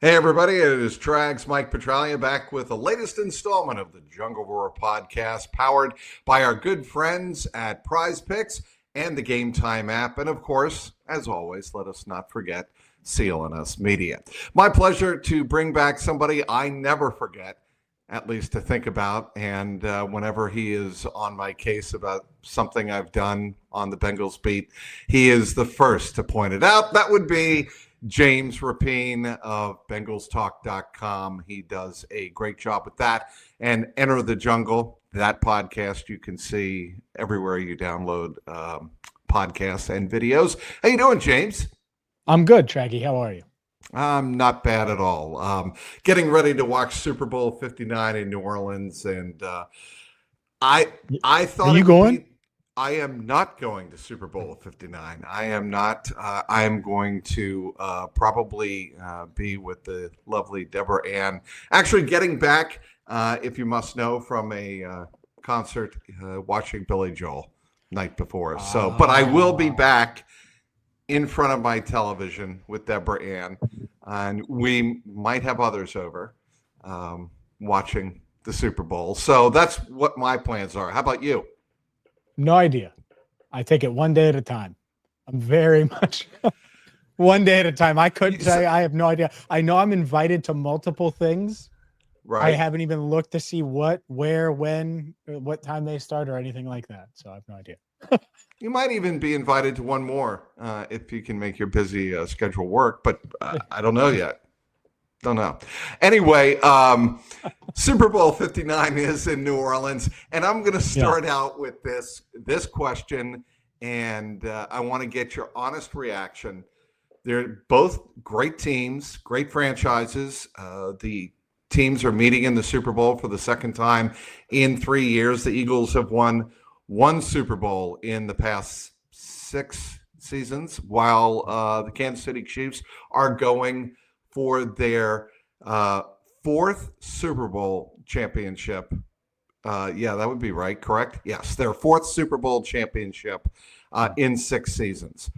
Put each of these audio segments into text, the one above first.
Hey everybody, it is Trags Mike Petralia back with the latest installment of the Jungle Roar podcast, powered by our good friends at Prize Picks and the Game Time app. And of course, as always, let us not forget CLNS Media. My pleasure to bring back somebody I never forget, at least to think about. And whenever he is on my case about something I've done on the Bengals beat, he is the first to point it out. That would be James Rapien of BengalsTalk.com. He does a great job with that. And Enter the Jungle, that podcast you can see everywhere you download podcasts and videos. How you doing, James? I'm good, Traggy. How are you? Not bad at all. Getting ready to watch Super Bowl 59 in New Orleans, and I thought are you going? I am not going to Super Bowl 59. I am not. I am going to probably be with the lovely Deborah Ann. Actually, getting back, if you must know, from a concert watching Billy Joel night before. So, but I will be back in front of my television with Deborah Ann, and we might have others over watching the Super Bowl. So that's what my plans are. How about you? No idea. I take it one day at a time. I'm very much one day at a time. I couldn't say. I have no idea. I know I'm invited to multiple things. Right. I haven't even looked to see what, where, when, what time they start or anything like that. So I have no idea. You might even be invited to one more if you can make your busy schedule work, but I don't know yet. Don't know. Anyway, Super Bowl 59 is in New Orleans, and I'm going to start out with this question, and I want to get your honest reaction. They're both great teams, great franchises. The teams are meeting in the Super Bowl for the second time in 3 years. The Eagles have won one Super Bowl in the past 6 seasons, while the Kansas City Chiefs are going for their fourth Super Bowl championship. Yeah, that would be right, correct? Yes, their fourth Super Bowl championship in 6 seasons.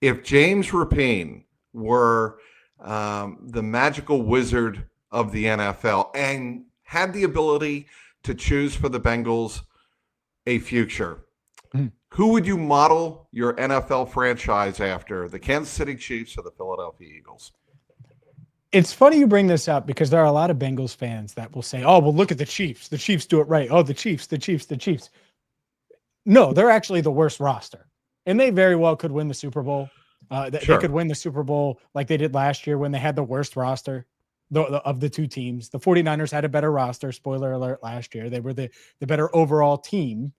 If James Rapien were the magical wizard of the NFL and had the ability to choose for the Bengals a future, who would you model your NFL franchise after, the Kansas City Chiefs or the Philadelphia Eagles? It's funny you bring this up because there are a lot of Bengals fans that will say, oh, well, look at the Chiefs. The Chiefs do it right. Oh, the Chiefs. No, they're actually the worst roster. And they very well could win the Super Bowl. They could win the Super Bowl like they did last year when they had the worst roster of the two teams. The 49ers had a better roster. Spoiler alert, last year. They were the better overall team.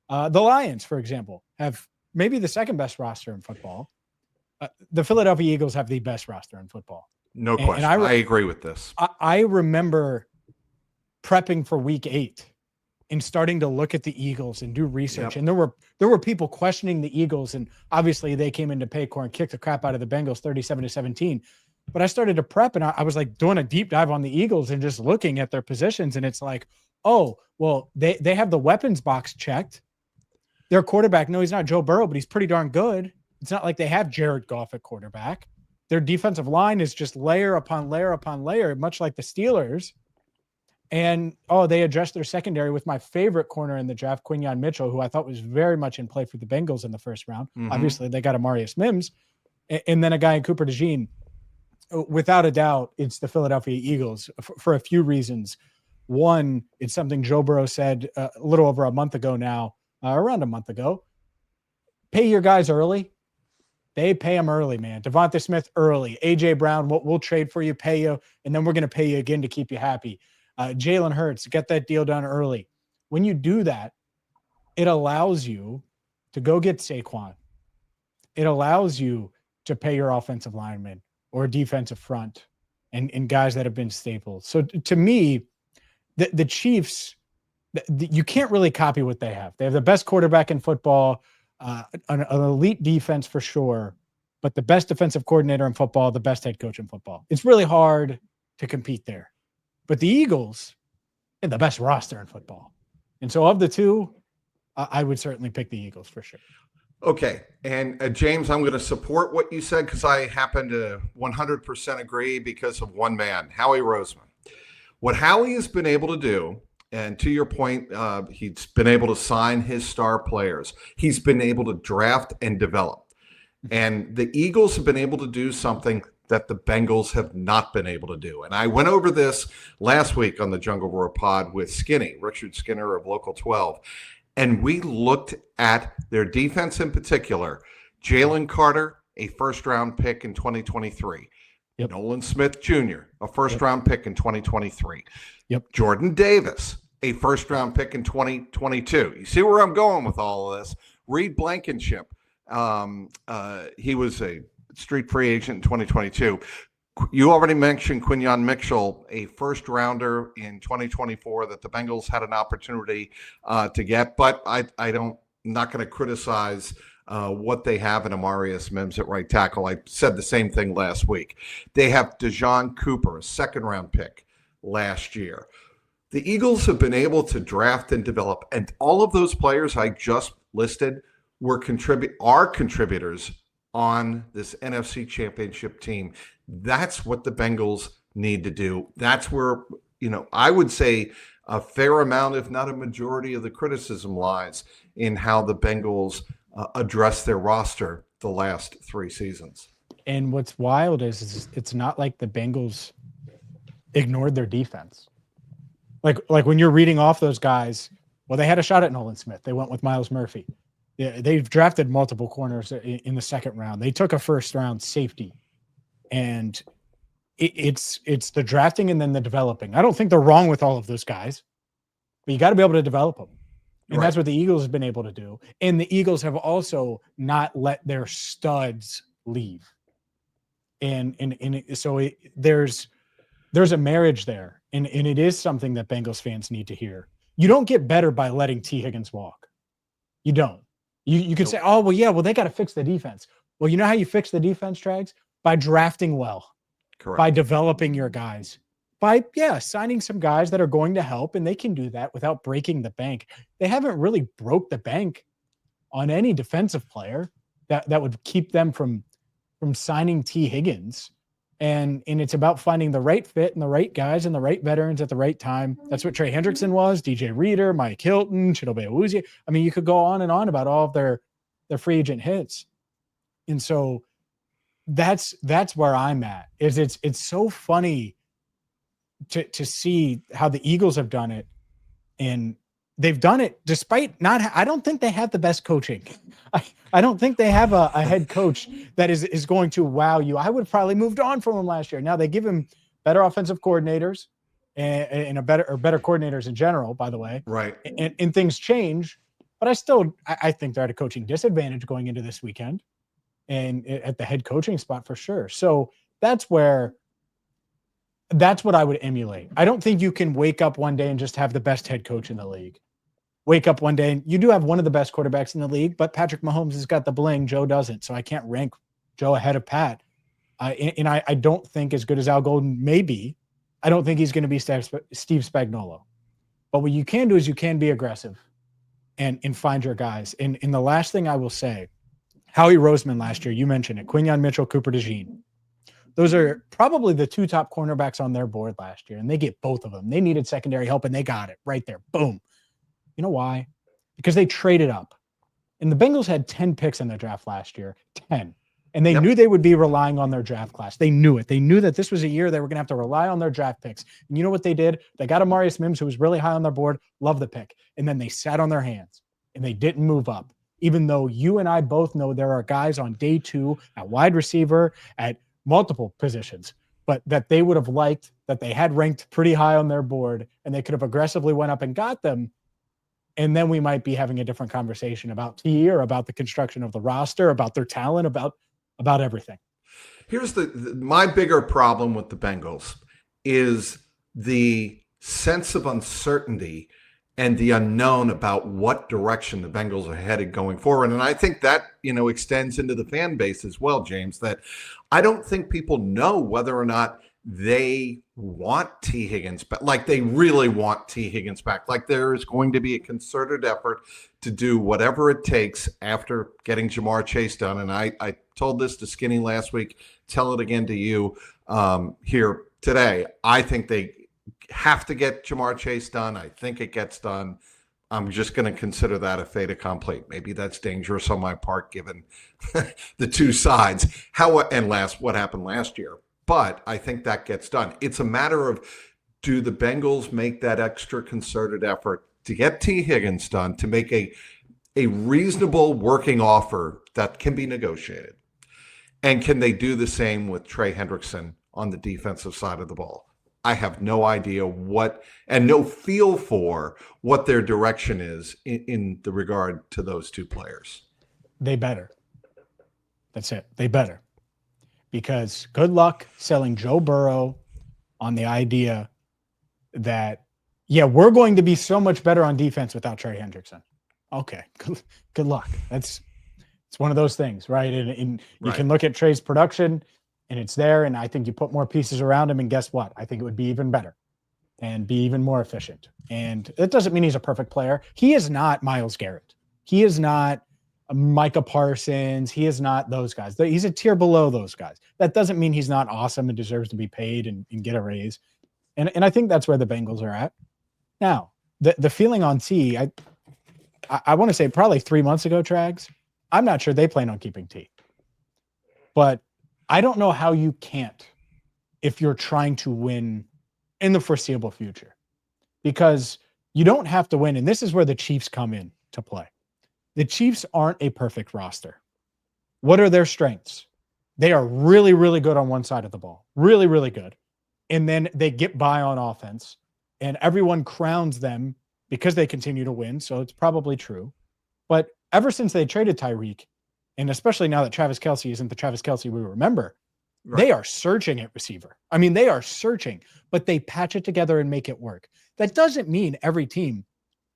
The Lions, for example, have maybe the second best roster in football. The Philadelphia Eagles have the best roster in football. No question. And I agree with this. I remember prepping for week 8 and starting to look at the Eagles and do research. Yep. And there were people questioning the Eagles. And obviously they came into Paycor and kicked the crap out of the Bengals 37-17. But I started to prep and I was like doing a deep dive on the Eagles and just looking at their positions. And it's like, oh, well, they have the weapons box checked. Their quarterback, no, he's not Joe Burrow, but he's pretty darn good. It's not like they have Jared Goff at quarterback. Their defensive line is just layer upon layer upon layer, much like the Steelers. And, they addressed their secondary with my favorite corner in the draft, Quinyon Mitchell, who I thought was very much in play for the Bengals in the first round. Mm-hmm. Obviously, they got Amarius Mims. And then a guy in Cooper DeJean. Without a doubt, it's the Philadelphia Eagles for a few reasons. One, it's something Joe Burrow said a little over a month ago now, around a month ago. Pay your guys early. They pay them early, man. Devonta Smith early. A.J. Brown, we'll trade for you, pay you, and then we're going to pay you again to keep you happy. Jalen Hurts, get that deal done early. When you do that, it allows you to go get Saquon. It allows you to pay your offensive linemen or defensive front and guys that have been staples. So to me, the Chiefs, you can't really copy what they have. They have the best quarterback in football, an elite defense for sure, but the best defensive coordinator in football, the best head coach in football. It's really hard to compete there. But the Eagles have the best roster in football. And so of the two, I would certainly pick the Eagles for sure. Okay. And James, I'm going to support what you said because I happen to 100% agree because of one man, Howie Roseman. What Howie has been able to do, and to your point, he's been able to sign his star players. He's been able to draft and develop. And the Eagles have been able to do something that the Bengals have not been able to do. And I went over this last week on the Jungle Roar pod with Skinny, Richard Skinner of Local 12. And we looked at their defense in particular. Jalen Carter, a first-round pick in 2023. Yep. Nolan Smith Jr., a first-round pick in 2023. Yep. Jordan Davis, a first-round pick in 2022. You see where I'm going with all of this? Reed Blankenship, he was a street free agent in 2022. You already mentioned Quinyon Mitchell, a first rounder in 2024 that the Bengals had an opportunity to get, but I'm not going to criticize what they have in Amarius Mims at right tackle. I said the same thing last week. They have Dejon Cooper, a second round pick last year. The Eagles have been able to draft and develop, and all of those players I just listed are contributors on this NFC Championship team. That's what the Bengals need to do. That's where, I would say a fair amount, if not a majority of the criticism lies in how the Bengals address their roster the last 3 seasons. And what's wild is it's not like the Bengals ignored their defense. Like when you're reading off those guys, well, they had a shot at Nolan Smith. They went with Myles Murphy. Yeah, they've drafted multiple corners in the second round. They took a first round safety, and it's the drafting and then the developing. I don't think they're wrong with all of those guys, but you got to be able to develop them. And That's what the Eagles have been able to do. And the Eagles have also not let their studs leave. There's a marriage there. And it is something that Bengals fans need to hear. You don't get better by letting T Higgins walk. You don't. You can say, oh, well, they got to fix the defense. Well, you know how you fix the defense, Trags? By drafting well. Correct. By developing your guys. By, signing some guys that are going to help, and they can do that without breaking the bank. They haven't really broke the bank on any defensive player that would keep them from signing T Higgins. And it's about finding the right fit and the right guys and the right veterans at the right time. That's what Trey Hendrickson was, DJ Reader, Mike Hilton, Chidobe Awuzie. I mean, you could go on and on about all of their free agent hits. And so that's where I'm at. It's so funny to see how the Eagles have done it. And they've done it despite I don't think they have the best coaching. I don't think they have a head coach that is going to wow you. I would have probably moved on from him last year. Now they give him better offensive coordinators and better coordinators in general, by the way. Right. And things change, but I think they're at a coaching disadvantage going into this weekend and at the head coaching spot for sure. So that's what I would emulate. I don't think you can wake up one day and just have the best head coach in the league. Wake up one day and you do have one of the best quarterbacks in the league, but Patrick Mahomes has got the bling. Joe doesn't. So I can't rank Joe ahead of Pat. I don't think as good as Al Golden may be, I don't think he's going to be Steve Spagnuolo. But what you can do is you can be aggressive and find your guys. And the last thing I will say, Howie Roseman last year, you mentioned it, Quinyon Mitchell, Cooper DeJean. Those are probably the 2 top cornerbacks on their board last year, and they get both of them. They needed secondary help, and they got it right there. Boom. You know why? Because they traded up. And the Bengals had 10 picks in their draft last year, 10. And they knew they would be relying on their draft class. They knew it. They knew that this was a year they were going to have to rely on their draft picks. And you know what they did? They got Amarius Mims, who was really high on their board, loved the pick. And then they sat on their hands, and they didn't move up. Even though you and I both know there are guys on day 2 at wide receiver, at multiple positions, but that they would have liked, that they had ranked pretty high on their board, and they could have aggressively went up and got them. And then we might be having a different conversation about T or about the construction of the roster, about their talent, about everything. Here's my bigger problem with the Bengals is the sense of uncertainty and the unknown about what direction the Bengals are headed going forward. And I think that, extends into the fan base as well, James, that I don't think people know whether or not they want T Higgins back. Like they really want T Higgins back. Like there is going to be a concerted effort to do whatever it takes after getting Jamar Chase done. And I told this to Skinny last week, tell it again to you here today. I think they have to get Jamar Chase done. I think it gets done. I'm just going to consider that a fait accompli. Maybe that's dangerous on my part, given the two sides. What happened last year? But I think that gets done. It's a matter of, do the Bengals make that extra concerted effort to get T Higgins done, to make a reasonable working offer that can be negotiated? And can they do the same with Trey Hendrickson on the defensive side of the ball? I have no idea and no feel for what their direction is in the regard to those two players. They better. That's it. They better. Because good luck selling Joe Burrow on the idea that, yeah, we're going to be so much better on defense without Trey Hendrickson. Okay, good luck. It's one of those things, right? And you can look at Trey's production, and it's there, and I think you put more pieces around him, and guess what? I think it would be even better and be even more efficient. And it doesn't mean he's a perfect player. He is not Myles Garrett. He is not Micah Parsons. He is not those guys. He's a tier below those guys. That doesn't mean he's not awesome and deserves to be paid and get a raise. And I think that's where the Bengals are at. Now, the feeling on T, I want to say probably 3 months ago, Trags, I'm not sure they plan on keeping T. But I don't know how you can't if you're trying to win in the foreseeable future. Because you don't have to win, and this is where the Chiefs come in to play. The Chiefs aren't a perfect roster. What are their strengths? They are really, really good on one side of the ball. Really, really good. And then they get by on offense, and everyone crowns them because they continue to win, so it's probably true. But ever since they traded Tyreek, and especially now that Travis Kelce isn't the Travis Kelce we remember, they are searching at receiver. I mean, they are searching, but they patch it together and make it work. That doesn't mean every team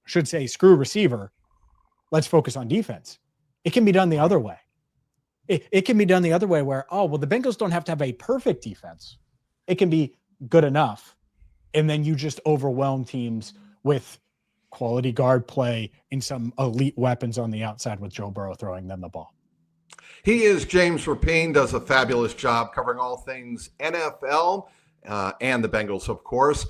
should say, screw receiver, let's focus on defense. It can be done the other way. It can be done the other way where, the Bengals don't have to have a perfect defense. It can be good enough. And then you just overwhelm teams with quality guard play and some elite weapons on the outside with Joe Burrow throwing them the ball. He is James Rapien, does a fabulous job covering all things NFL and the Bengals, of course,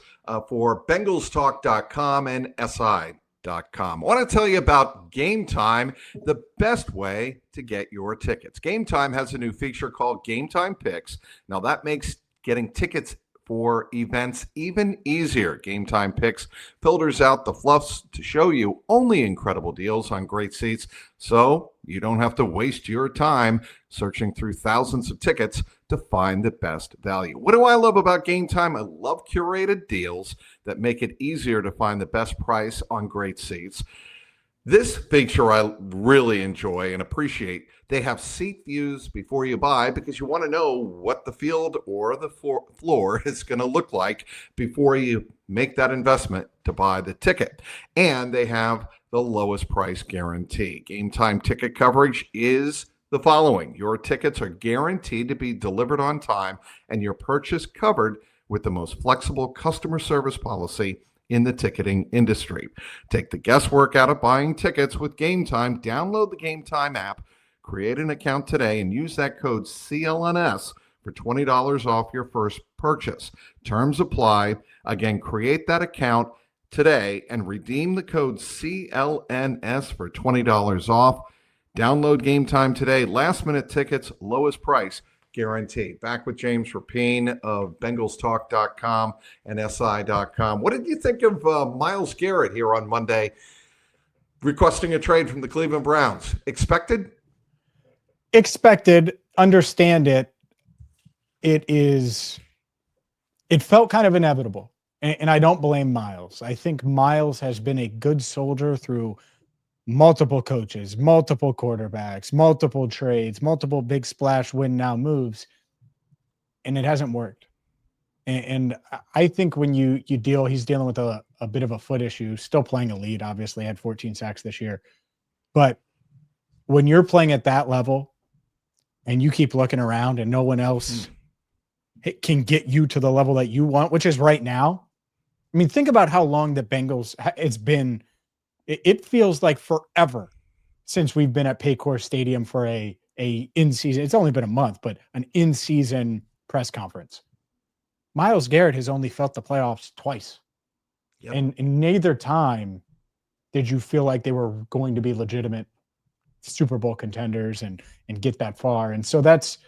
for BengalsTalk.com and SI.com. I want to tell you about Game Time, the best way to get your tickets. Game Time has a new feature called Game Time Picks. Now that makes getting tickets for events even easier. Game Time Picks filters out the fluffs to show you only incredible deals on great seats, so you don't have to waste your time searching through thousands of tickets to find the best value. What do I love about Game Time? I love curated deals that make it easier to find the best price on great seats. This feature I really enjoy and appreciate. They have seat views before you buy because you want to know what the field or the floor is going to look like before you make that investment to buy the ticket. And they have the lowest price guarantee. Game Time ticket coverage is the following. Your tickets are guaranteed to be delivered on time and your purchase covered with the most flexible customer service policy in the ticketing industry. Take the guesswork out of buying tickets with Game Time. Download the Game Time app, create an account today, and use that code CLNS for $20 off your first purchase. Terms apply. Again, create that account today and redeem the code CLNS for $20 off. Download Game Time today. Last minute tickets, lowest price guaranteed. Back with James Rapien of BengalsTalk.com and SI.com. What did you think of Myles Garrett here on Monday requesting a trade from the Cleveland Browns? Expected? Expected. Understand it. It felt kind of inevitable. And I don't blame Myles. I think Myles has been a good soldier through multiple coaches, multiple quarterbacks, multiple trades, multiple big splash win now moves, and it hasn't worked. And I think when he's dealing with a bit of a foot issue, still playing elite, obviously had 14 sacks this year. But when you're playing at that level and you keep looking around and no one else it can get you to the level that you want, which is right now. I mean, think about how long the Bengals, it's been, it feels like forever since we've been at Paycor Stadium for a in-season, it's only been a month, but an in-season press conference. Myles Garrett has only felt the playoffs twice. Yep. And neither time did you feel like they were going to be legitimate Super Bowl contenders and get that far. And so that's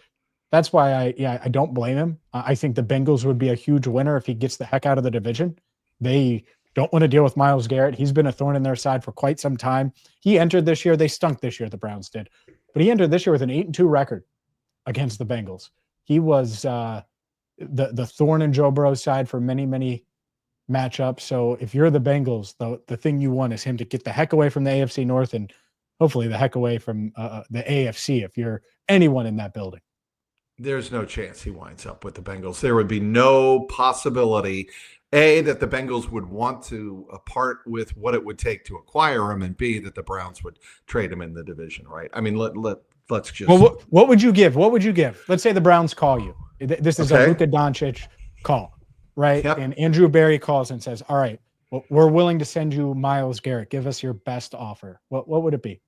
why I don't blame him. I think the Bengals would be a huge winner if he gets the heck out of the division. They don't want to deal with Myles Garrett. He's been a thorn in their side for quite some time. He entered this year. They stunk this year, the Browns did. But he entered this year with an 8-2 record against the Bengals. He was the thorn in Joe Burrow's side for many, many matchups. So if you're the Bengals, the thing you want is him to get the heck away from the AFC North and hopefully the heck away from the AFC if you're anyone in that building. There's no chance he winds up with the Bengals. There would be no possibility, A, that the Bengals would want to part with what it would take to acquire him, and B, that the Browns would trade him in the division, right? I mean, let's just... Well, what would you give? What would you give? Let's say the Browns call you. This is Okay. a Luka Doncic call, right? Yep. And Andrew Berry calls and says, all right, well, we're willing to send you Myles Garrett. Give us your best offer. What would it be?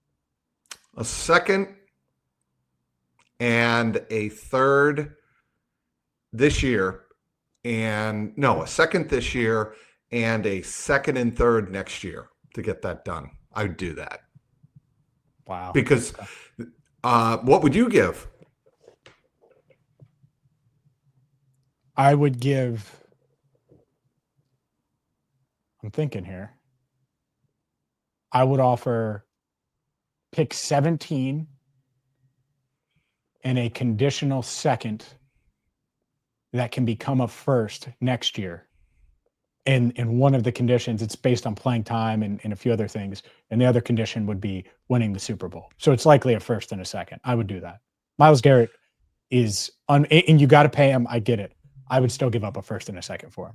A second and a third this year, and no, a second this year and a second and third next year to get that done. I would do that. Wow. Because what would you give? I would give, I'm thinking here, I would offer pick 17 and a conditional second that can become a first next year. And one of the conditions, it's based on playing time and a few other things. And the other condition would be winning the Super Bowl. So it's likely a first and a second. I would do that. Myles Garrett is, and you got to pay him. I get it. I would still give up a first and a second for him.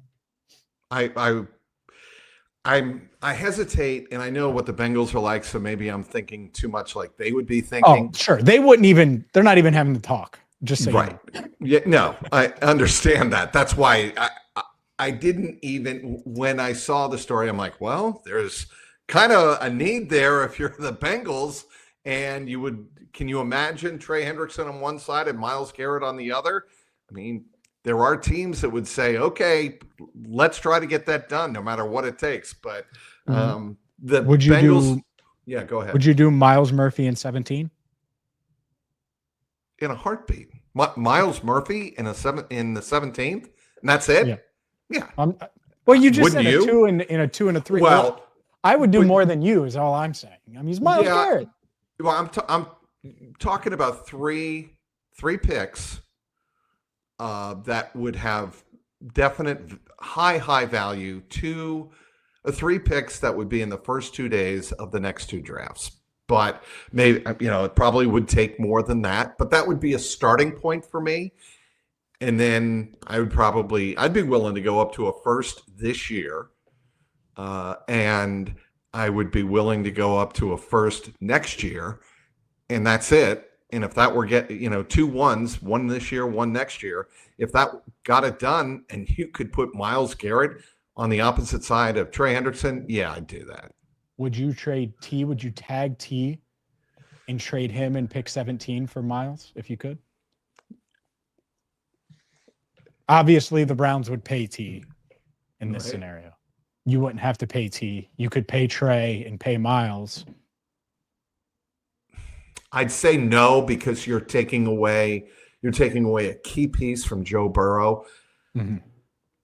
I hesitate, and I know what the Bengals are like, so maybe I'm thinking too much like they would be thinking. Oh, sure. They wouldn't even, they're not even having to talk. Just so right. You know. Yeah, no, I understand that. That's why I didn't even, when I saw the story, I'm like, well, there's kind of a need there if you're the Bengals, and can you imagine Trey Hendrickson on one side and Myles Garrett on the other? I mean, there are teams that would say, okay, let's try to get that done no matter what it takes. But the Bengals, yeah, go ahead. Would you do Myles Murphy in 17? In a heartbeat. Myles Murphy in the 17th, and that's it? Yeah. Well, you just Wouldn't said you? a 2 and a 2 and a 3. Well, I would do more than you is all I'm saying. I mean, he's Myles Garrett. Well, I'm talking about three picks that would have definite high value, 3 picks that would be in the first 2 days of the next 2 drafts. But maybe, it probably would take more than that, but that would be a starting point for me. And then I'd be willing to go up to a first this year. And I would be willing to go up to a first next year. And that's it. And if that were 2 ones, one this year, one next year, if that got it done and you could put Myles Garrett on the opposite side of Trey Hendrickson, yeah, I'd do that. Would you trade T? Would you tag T and trade him and pick 17 for Myles if you could? Obviously, the Browns would pay T in this scenario. You wouldn't have to pay T. You could pay Trey and pay Myles. I'd say no, because you're taking away a key piece from Joe Burrow. Mm-hmm.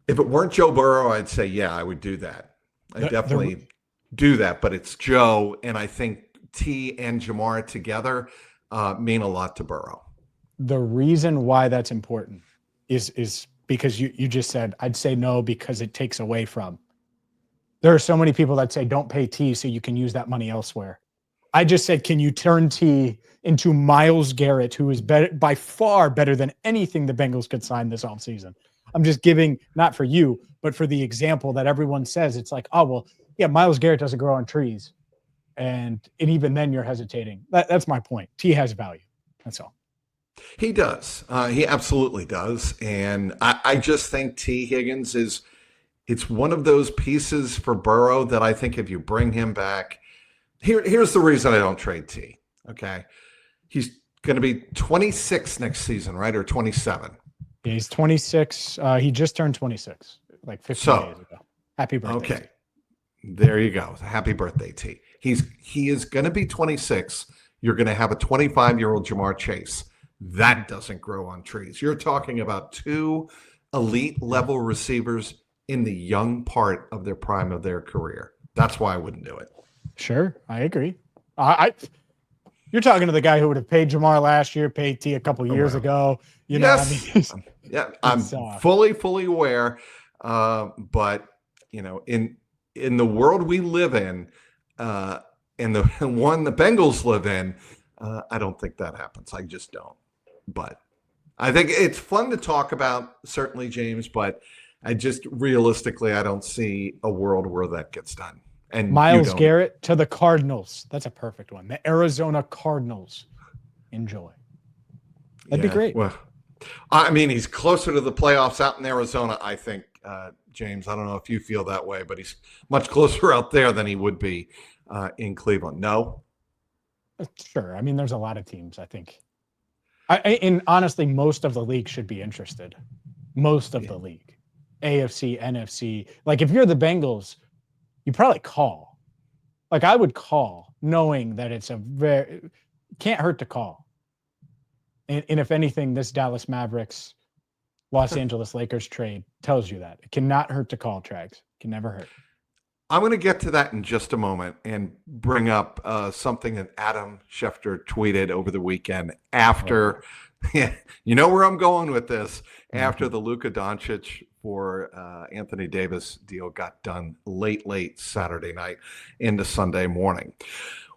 If it weren't Joe Burrow, I'd say, yeah, I would do that. I definitely do that, but it's Joe, and I think T and Jamar together mean a lot to Burrow. The reason why that's important is because you just said, I'd say no because it takes away from. There are so many people that say don't pay T so you can use that money elsewhere. I just said, can you turn T into Myles Garrett, who is by far better than anything the Bengals could sign this offseason? I'm just giving, not for you, but for the example that everyone says. It's like, oh, well, yeah, Myles Garrett doesn't grow on trees. And even then you're hesitating. That's my point. T has value. That's all. He does. He absolutely does. And I just think T Higgins it's one of those pieces for Burrow that I think if you bring him back, here's the reason I don't trade T. Okay. He's going to be 26 next season, right? Or 27. Yeah, he's 26. He just turned 26, like 15 days ago. Happy birthday. Okay. T. There you go. Happy birthday, T. He is going to be 26. You're going to have a 25-year-old Jamar Chase. That doesn't grow on trees. You're talking about two elite level receivers in the young part of their prime of their career. That's why I wouldn't do it. Sure, I agree. You're talking to the guy who would have paid Jamar last year, paid T a couple years ago. You know, yes. I'm fully aware. But you know, in the world we live in, and the one the Bengals live in, I don't think that happens. I just don't. But I think it's fun to talk about, certainly, James, but I just realistically, I don't see a world where that gets done. And Myles Garrett to the Cardinals. That's a perfect one. The Arizona Cardinals. Enjoy. That'd be great. Well, I mean, he's closer to the playoffs out in Arizona, I think, James. I don't know if you feel that way, but he's much closer out there than he would be in Cleveland. No? Sure. I mean, there's a lot of teams, I think. And honestly, most of the league should be interested. Most of the league. AFC, NFC. Like, if you're the Bengals, you probably call. Like, I would call knowing that it's can't hurt to call. And if anything, this Dallas Mavericks, Los Angeles Lakers trade tells you that. It cannot hurt to call, Trags. It can never hurt. I'm going to get to that in just a moment and bring up something that Adam Schefter tweeted over the weekend after, you know where I'm going with this, after the Luka Doncic for Anthony Davis deal got done late Saturday night into Sunday morning.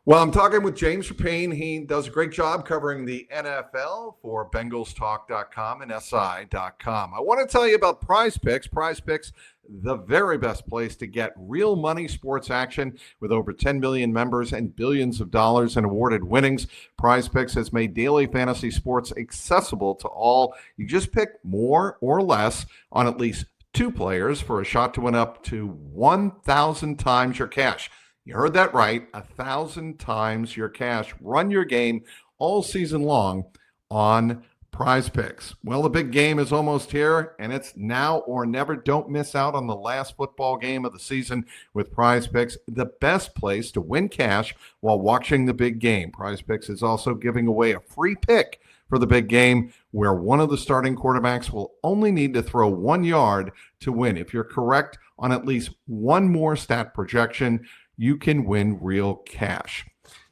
Well, I'm talking with James Rapien. He does a great job covering the NFL for BengalsTalk.com and SI.com. I want to tell you about Prize Picks. Prize Picks, the very best place to get real money sports action with over 10 million members and billions of dollars in awarded winnings. Prize Picks has made daily fantasy sports accessible to all. You just pick more or less on at least two players for a shot to win up to 1,000 times your cash. You heard that right, 1,000 times your cash. Run your game all season long on Prize Picks. Well, the big game is almost here, and it's now or never. Don't miss out on the last football game of the season with Prize Picks, the best place to win cash while watching the big game. Prize Picks is also giving away a free pick for the big game where one of the starting quarterbacks will only need to throw 1 yard to win. If you're correct on at least one more stat projection, you can win real cash.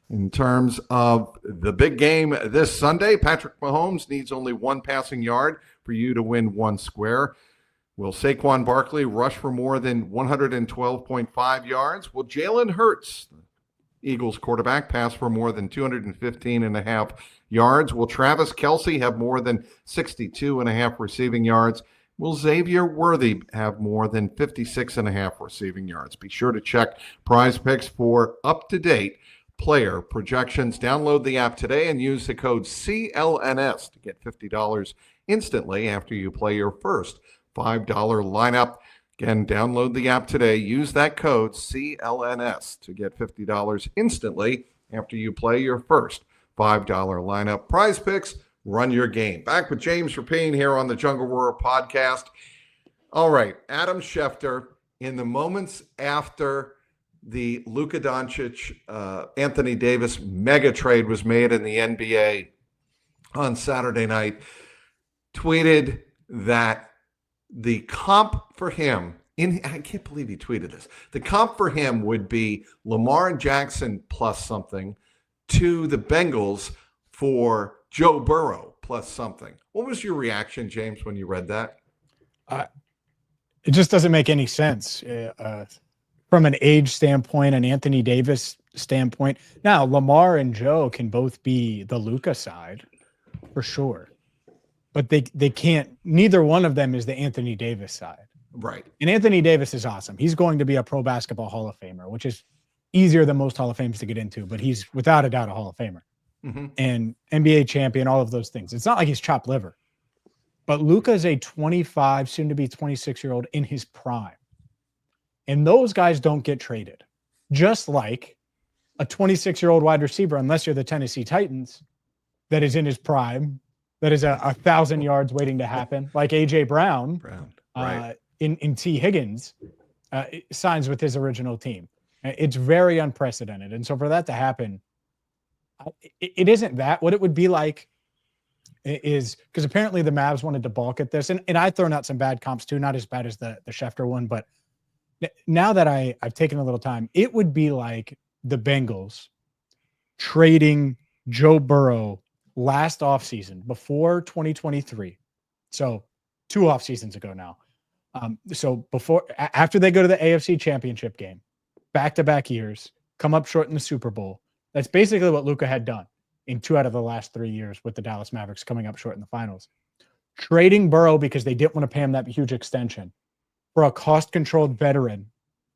In terms of the big game this Sunday, Patrick Mahomes needs only one passing yard for you to win one square. Will Saquon Barkley rush for more than 112.5 yards? Will Jalen Hurts, Eagles quarterback, pass for more than 215.5 yards? Will Travis Kelce have more than 62.5 receiving yards? Will Xavier Worthy have more than 56.5 receiving yards? Be sure to check Prize Picks for up-to-date player projections. Download the app today and use the code CLNS to get $50 instantly after you play your first $5 lineup. Again, download the app today. Use that code CLNS to get $50 instantly after you play your first $5 lineup. Prize Picks. Run your game. Back with James Rapien here on the Jungle Roar podcast. All right, Adam Schefter, in the moments after the Luka Doncic, Anthony Davis mega trade was made in the NBA on Saturday night, tweeted that the comp for him, I can't believe he tweeted this, the comp for him would be Lamar Jackson plus something to the Bengals for Joe Burrow plus something. What was your reaction, James, when you read that? It just doesn't make any sense from an age standpoint, an Anthony Davis standpoint. Now, Lamar and Joe can both be the Luka side for sure, but they can't. Neither one of them is the Anthony Davis side. Right. And Anthony Davis is awesome. He's going to be a pro basketball Hall of Famer, which is easier than most Hall of Fames to get into, but he's without a doubt a Hall of Famer. and NBA champion, all of those things. It's not like he's chopped liver, but Luka is a 25, soon to be 26-year-old in his prime. And those guys don't get traded. Just like a 26-year-old wide receiver, unless you're the Tennessee Titans, that is in his prime, that is 1,000 yards waiting to happen, like AJ Brown. Right. In T Higgins signs with his original team. It's very unprecedented. And so for that to happen, it isn't that. What it would be like is, because apparently the Mavs wanted to balk at this, and I've thrown out some bad comps too, not as bad as the Schefter one, but now that I've taken a little time, it would be like the Bengals trading Joe Burrow last offseason before 2023. So 2 off seasons ago now. So after they go to the AFC Championship game, back-to-back years, come up short in the Super Bowl. That's basically what Luka had done in 2 out of the last 3 years with the Dallas Mavericks coming up short in the finals. Trading Burrow because they didn't want to pay him that huge extension for a cost-controlled veteran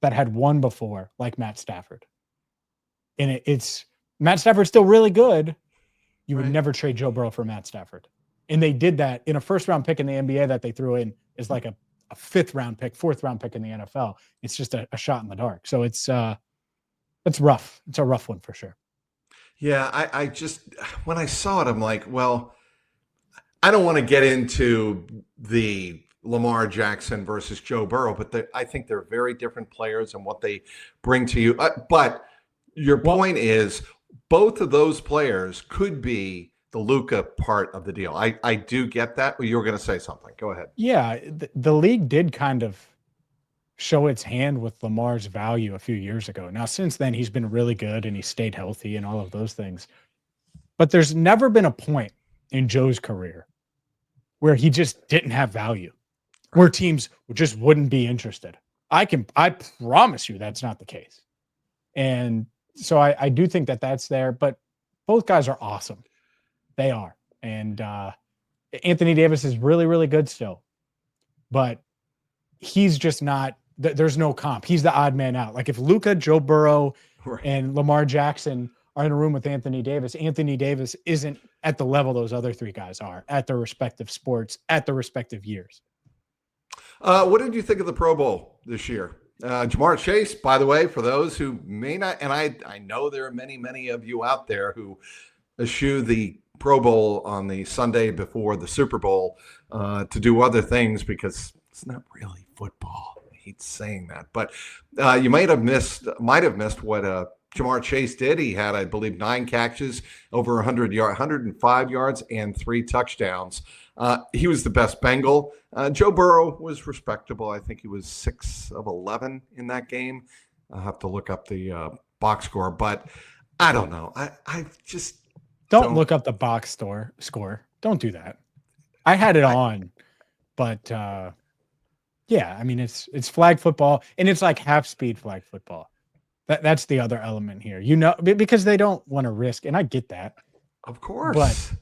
that had won before, like Matt Stafford. And it's Matt Stafford's still really good. You would never trade Joe Burrow for Matt Stafford. And they did that in a first-round pick in the NBA that they threw in is like a 5th-round pick, 4th-round pick in the NFL. It's just a shot in the dark. So it's rough. It's a rough one for sure. Yeah, I just, when I saw it, I'm like, well, I don't want to get into the Lamar Jackson versus Joe Burrow, but I think they're very different players and what they bring to you. But your point is both of those players could be the Luka part of the deal. I do get that. Well, you were going to say something. Go ahead. Yeah, the league did kind of show its hand with Lamar's value a few years ago. Now, since then, he's been really good and he stayed healthy and all of those things. But there's never been a point in Joe's career where he just didn't have value, where teams just wouldn't be interested. I promise you that's not the case. And so I do think that that's there, but both guys are awesome. They are. And Anthony Davis is really, really good still, but he's just not, there's no comp. He's the odd man out. Like if Luka, Joe Burrow, and Lamar Jackson are in a room with Anthony Davis isn't at the level those other 3 guys are at their respective sports, at their respective years. What did you think of the Pro Bowl this year? Jamar Chase, by the way, for those who may not, and I know there are many, many of you out there who eschew the Pro Bowl on the Sunday before the Super Bowl to do other things because it's not really football. I hate saying that, but you might have missed what Jamar Chase did. He had, I believe, 9 catches, over 105 yards, and 3 touchdowns. He was the best Bengal. Joe Burrow was respectable. I think he was 6 of 11 in that game. I'll have to look up the box score, but I don't know. I just don't look up the box score. Don't do that. I had it on, but yeah, I mean it's flag football, and it's like half speed flag football. That's the other element here, because they don't want to risk, and I get that, of course.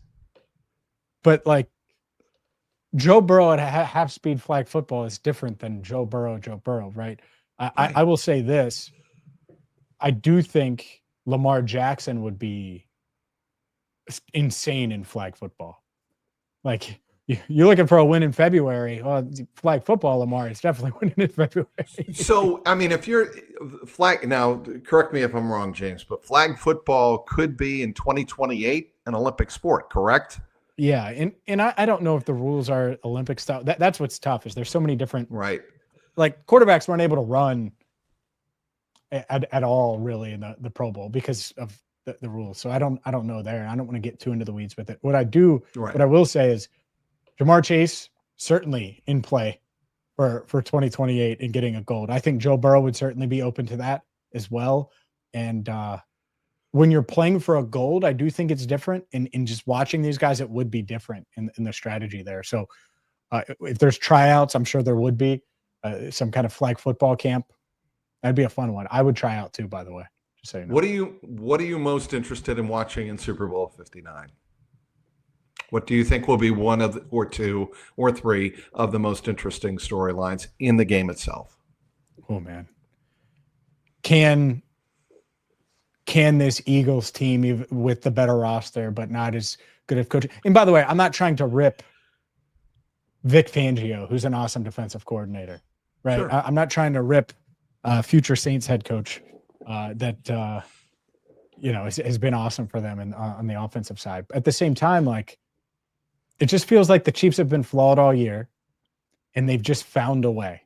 But like Joe Burrow at half speed flag football is different than Joe Burrow, right? I will say this: I do think Lamar Jackson would be insane in flag football. Like you're looking for a win in February. Well, flag football, Lamar is definitely winning in February. So, I mean, if you're flag now, correct me if I'm wrong, James, but flag football could be in 2028 an Olympic sport, correct? Yeah, and I don't know if the rules are Olympic style. That's what's tough is there's so many different like quarterbacks weren't able to run at all really in the Pro Bowl because of the rules. So I don't know there. I don't want to get too into the weeds with it. What I will say is Jamar Chase certainly in play for 2028 and getting a gold. I think Joe Burrow would certainly be open to that as well. And when you're playing for a gold, I do think it's different. In just watching these guys, it would be different in the strategy there. So if there's tryouts, I'm sure there would be some kind of flag football camp. That'd be a fun one. I would try out too, by the way. Just so you know. What are you most interested in watching in Super Bowl 59? What do you think will be one of or 2 or 3 of the most interesting storylines in the game itself? Oh man. Can can this Eagles team with the better roster, but not as good of coaching? And by the way, I'm not trying to rip Vic Fangio, who's an awesome defensive coordinator, right? Sure. I'm not trying to rip future Saints head coach that has been awesome for them on the offensive side. At the same time, like, it just feels like the Chiefs have been flawed all year, and they've just found a way,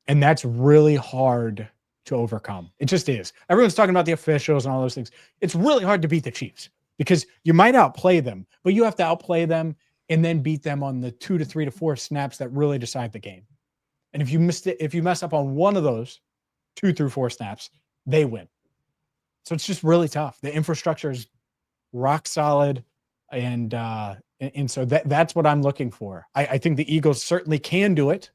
and that's really hard to overcome. It just is. Everyone's talking about the officials and all those things. It's really hard to beat the Chiefs because you might outplay them, but you have to outplay them and then beat them on the 2 to 3 to 4 snaps that really decide the game. And if you mess up on one of those 2 through 4 snaps, they win. So it's just really tough. The infrastructure is rock solid, and so that's what I'm looking for. I think the Eagles certainly can do it.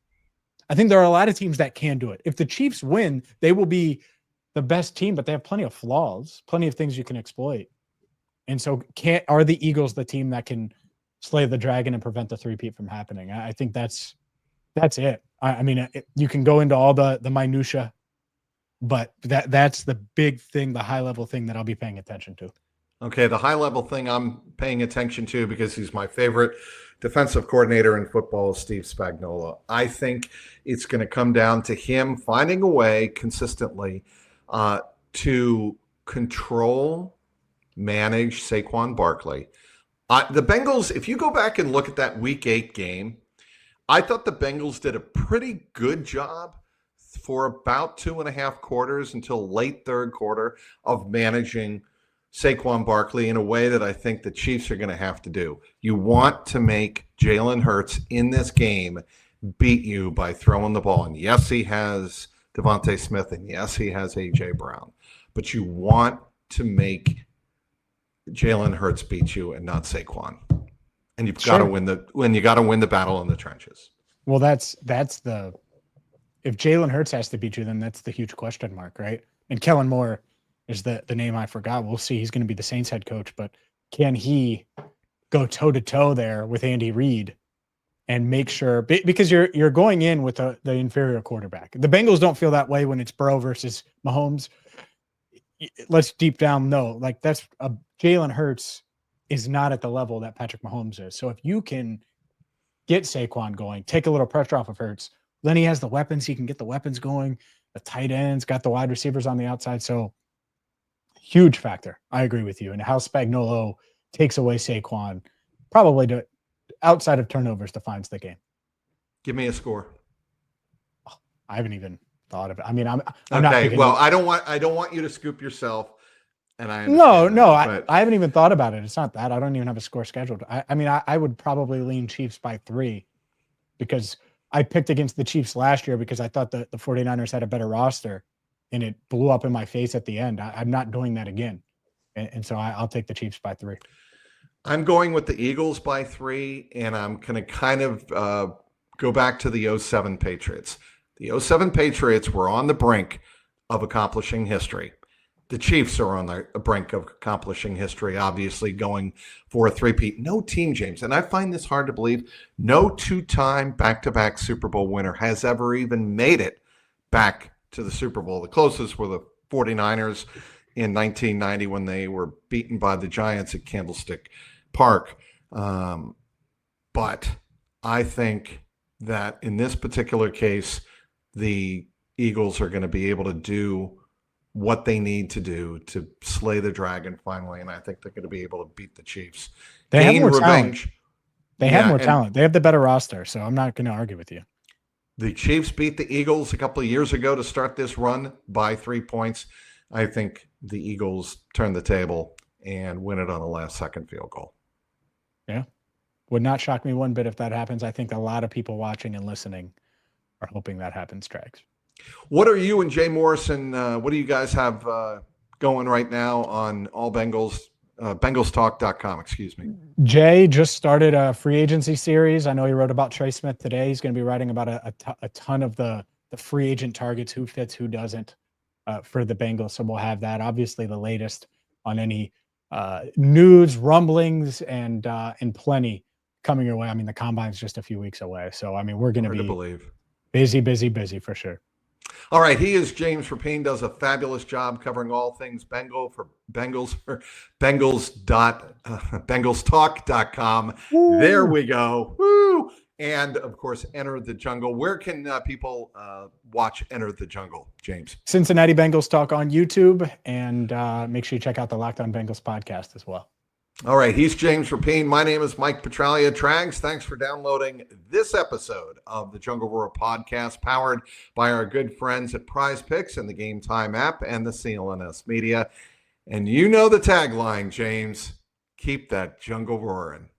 I think there are a lot of teams that can do it. If the Chiefs win, they will be the best team, but they have plenty of flaws, plenty of things you can exploit. And so are the Eagles the team that can slay the dragon and prevent the three-peat from happening? I think that's it. I mean, you can go into all the minutia, but that's the big thing, the high-level thing that I'll be paying attention to. Okay, the high-level thing I'm paying attention to, because he's my favorite defensive coordinator in football, is Steve Spagnuolo. I think it's going to come down to him finding a way consistently to control, manage Saquon Barkley. The Bengals, if you go back and look at that Week 8 game, I thought the Bengals did a pretty good job for about 2.5 quarters until late third quarter of managing Saquon Barkley in a way that I think the Chiefs are going to have to do. You want to make Jalen Hurts in this game beat you by throwing the ball. And yes, he has Devontae Smith, and yes, he has A.J. Brown. But you want to make Jalen Hurts beat you and not Saquon. And you've got to win the battle in the trenches. Well, that's if Jalen Hurts has to beat you, then that's the huge question mark, right? And Kellen Moore is the name I forgot. We'll see. He's going to be the Saints head coach, but can he go toe to toe there with Andy Reid and make sure, because you're going in with the inferior quarterback. The Bengals don't feel that way when it's Burrow versus Mahomes. Let's deep down know, like, that's Jalen Hurts is not at the level that Patrick Mahomes is. So if you can get Saquon going, take a little pressure off of Hurts, then he has the weapons. He can get the weapons going. The tight ends, got the wide receivers on the outside. So huge factor. I agree with you. And how Spagnuolo takes away Saquon, probably outside of turnovers, defines the game. Give me a score. I haven't even thought of it. I mean, I'm okay. Not well, I don't want you to scoop yourself. And I haven't even thought about it. It's not that. I don't even have a score scheduled. I mean, I would probably lean Chiefs by 3, because I picked against the Chiefs last year because I thought the 49ers had a better roster, and it blew up in my face at the end. I'm not doing that again. And so I'll take the Chiefs by 3. I'm going with the Eagles by 3, and I'm going to kind of go back to the 07 Patriots. The 07 Patriots were on the brink of accomplishing history. The Chiefs are on the brink of accomplishing history, obviously going for a three-peat. No team, James, and I find this hard to believe, no 2-time back-to-back Super Bowl winner has ever even made it back to the Super Bowl. The closest were the 49ers in 1990 when they were beaten by the Giants at Candlestick Park. But I think that in this particular case, the Eagles are going to be able to do what they need to do to slay the dragon finally, and I think they're going to be able to beat the Chiefs. They have more talent. They have more talent. They have the better roster, so I'm not going to argue with you. The Chiefs beat the Eagles a couple of years ago to start this run by 3 points. I think the Eagles turn the table and win it on a last-second field goal. Yeah. Would not shock me one bit if that happens. I think a lot of people watching and listening are hoping that happens, Trags. What are you and Jay Morrison, what do you guys have going right now on all Bengals, BengalsTalk.com, excuse me? Jay just started a free agency series. I know he wrote about Trey Smith today. He's going to be writing about a ton of the free agent targets, who fits, who doesn't, for the Bengals. So we'll have that. Obviously, the latest on any news, rumblings, and plenty coming your way. I mean, the combine's just a few weeks away. So, I mean, we're going to be busy for sure. All right, he is James Rapien, does a fabulous job covering all things Bengal for Bengals for Bengalstalk.com. There we go. Woo! And of course, Enter the Jungle. Where can people watch Enter the Jungle, James? Cincinnati Bengals Talk on YouTube, and make sure you check out the Locked On Bengals podcast as well. All right, he's James Rapien. My name is Mike Petralia. Trags, thanks for downloading this episode of the Jungle Roar podcast, powered by our good friends at Prize Picks and the Game Time app and the CLNS Media. And you know the tagline, James. Keep that jungle roaring.